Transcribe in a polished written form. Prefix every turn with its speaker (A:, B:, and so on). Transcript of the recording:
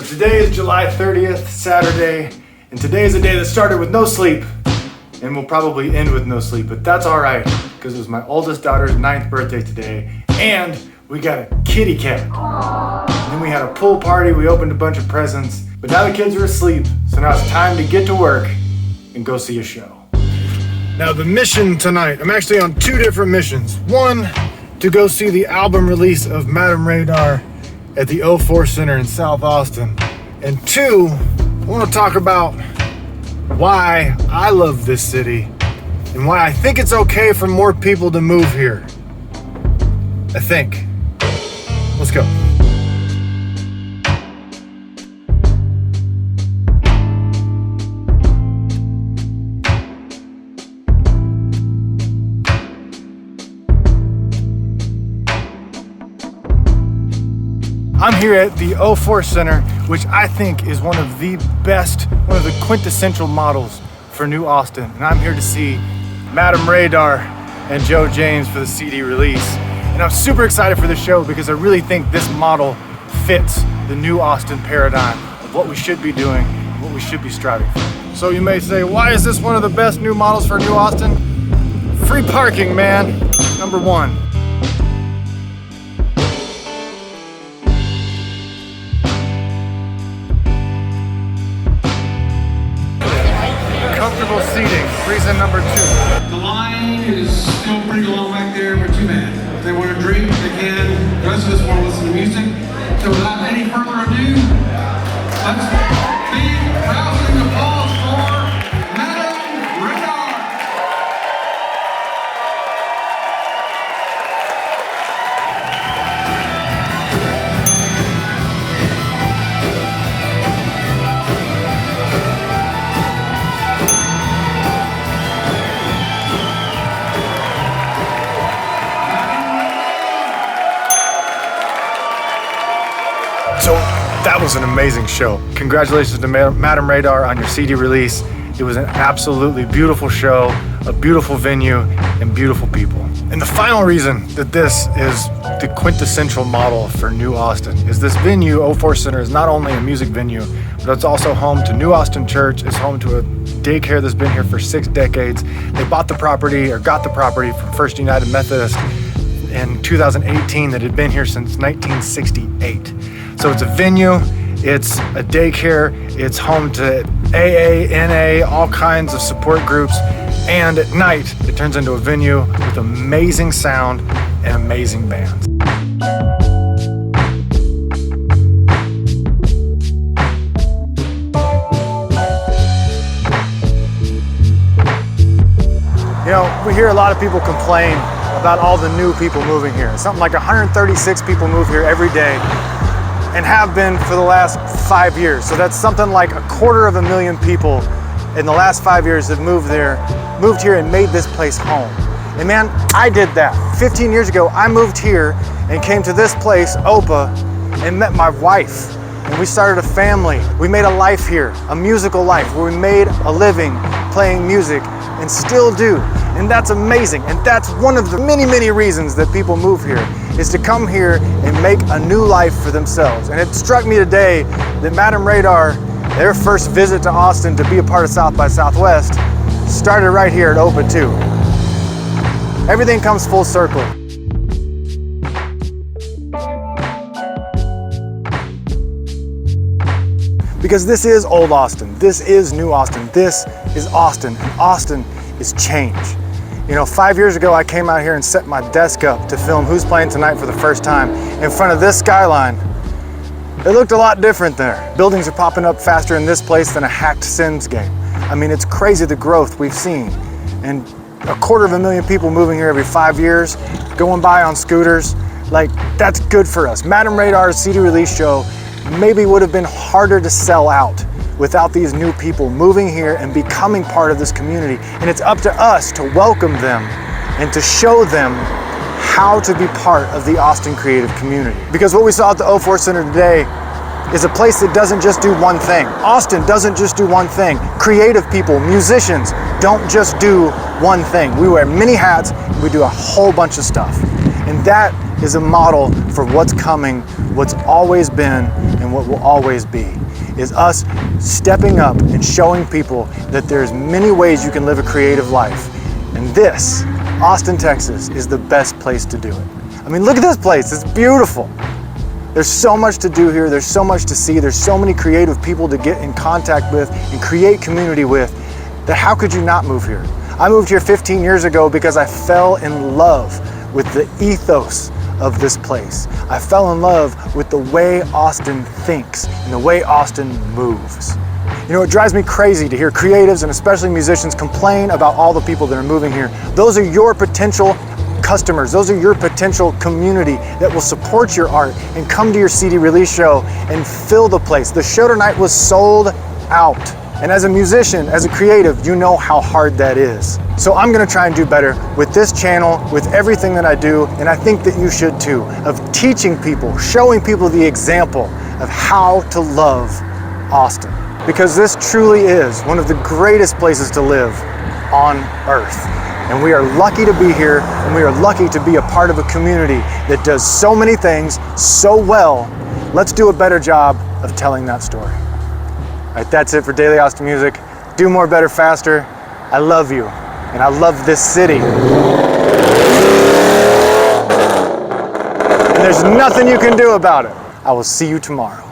A: Today is July 30th, Saturday, and today is a day that started with no sleep and will probably end with no sleep, but that's all right because it was my oldest daughter's 9th birthday today, and we got a kitty cat. And then we had a pool party, we opened a bunch of presents, but now the kids are asleep, so now it's time to get to work and go see a show. Now the mission tonight, I'm actually on two different missions. One, to go see the album release of Madame Radar at the 04 Center in South Austin. And two, I want to talk about why I love this city and why I think it's okay for more people to move here. I think. Let's go. I'm here at the 04 Center, which I think is one of the best, one of the quintessential models for New Austin. And I'm here to see Madame Radar and Joe James for the CD release. And I'm super excited for the show because I really think this model fits the New Austin paradigm of what we should be doing and what we should be striving for. So you may say, why is this one of the best new models for New Austin? Free parking, man, number one. Comfortable seating, reason number two.
B: The line is still pretty long back there for two men. If they want to drink, they can. The rest of us want to listen to music. So without any further ado, let's be rousing applause for Madame Radar.
A: So that was an amazing show. Congratulations to Madame Radar on your CD release. It was an absolutely beautiful show, a beautiful venue, and beautiful people. And the final reason that this is the quintessential model for New Austin is this venue, 04 Center, is not only a music venue, but it's also home to New Austin Church. It's home to a daycare that's been here for 6 decades. They bought the property, or got the property, from First United Methodist in 2018 that had been here since 1968. So it's a venue, it's a daycare, it's home to AA, NA, all kinds of support groups, and at night it turns into a venue with amazing sound and amazing bands. You know, we hear a lot of people complain about all the new people moving here. Something like 136 people move here every day, and have been for the last 5 years. So that's something like 250,000 people in the last 5 years that moved here and made this place home. And man, I did that. 15 years ago, I moved here and came to this place, OPA, and met my wife. And we started a family. We made a life here, a musical life, where we made a living playing music and still do. And that's amazing. And that's one of the many, many reasons that people move here, is to come here and make a new life for themselves. And it struck me today that Madame Radar, their first visit to Austin to be a part of South by Southwest, started right here at OPA 2. Everything comes full circle. Because this is old Austin, this is New Austin, this is Austin, and Austin is change. You know, 5 years ago, I came out here and set my desk up to film Who's Playing Tonight for the first time in front of this skyline. It looked a lot different there. Buildings are popping up faster in this place than a hacked Sims game. I mean, it's crazy the growth we've seen. And 250,000 people moving here every 5 years, going by on scooters, like, that's good for us. Madame Radar's CD release show maybe would have been harder to sell out without these new people moving here and becoming part of this community. And it's up to us to welcome them and to show them how to be part of the Austin creative community. Because what we saw at the 04 Center today is a place that doesn't just do one thing. Austin doesn't just do one thing. Creative people, musicians, don't just do one thing. We wear many hats, we do a whole bunch of stuff. And that is a model for what's coming, what's always been, and what will always be. Is us stepping up and showing people that there's many ways you can live a creative life. And this, Austin, Texas, is the best place to do it. I mean, look at this place, it's beautiful. There's so much to do here, there's so much to see, there's so many creative people to get in contact with and create community with, that how could you not move here? I moved here 15 years ago because I fell in love with the ethos of this place. I fell in love with the way Austin thinks and the way Austin moves. You know, it drives me crazy to hear creatives and especially musicians complain about all the people that are moving here. Those are your potential customers. Those are your potential community that will support your art and come to your CD release show and fill the place. The show tonight was sold out. And as a musician, as a creative, you know how hard that is. So I'm gonna try and do better with this channel, with everything that I do, and I think that you should too, of teaching people, showing people the example of how to love Austin. Because this truly is one of the greatest places to live on earth. And we are lucky to be here, and we are lucky to be a part of a community that does so many things so well. Let's do a better job of telling that story. All right, that's it for Daily Austin Music. Do more, better, faster. I love you, and I love this city. And there's nothing you can do about it. I will see you tomorrow.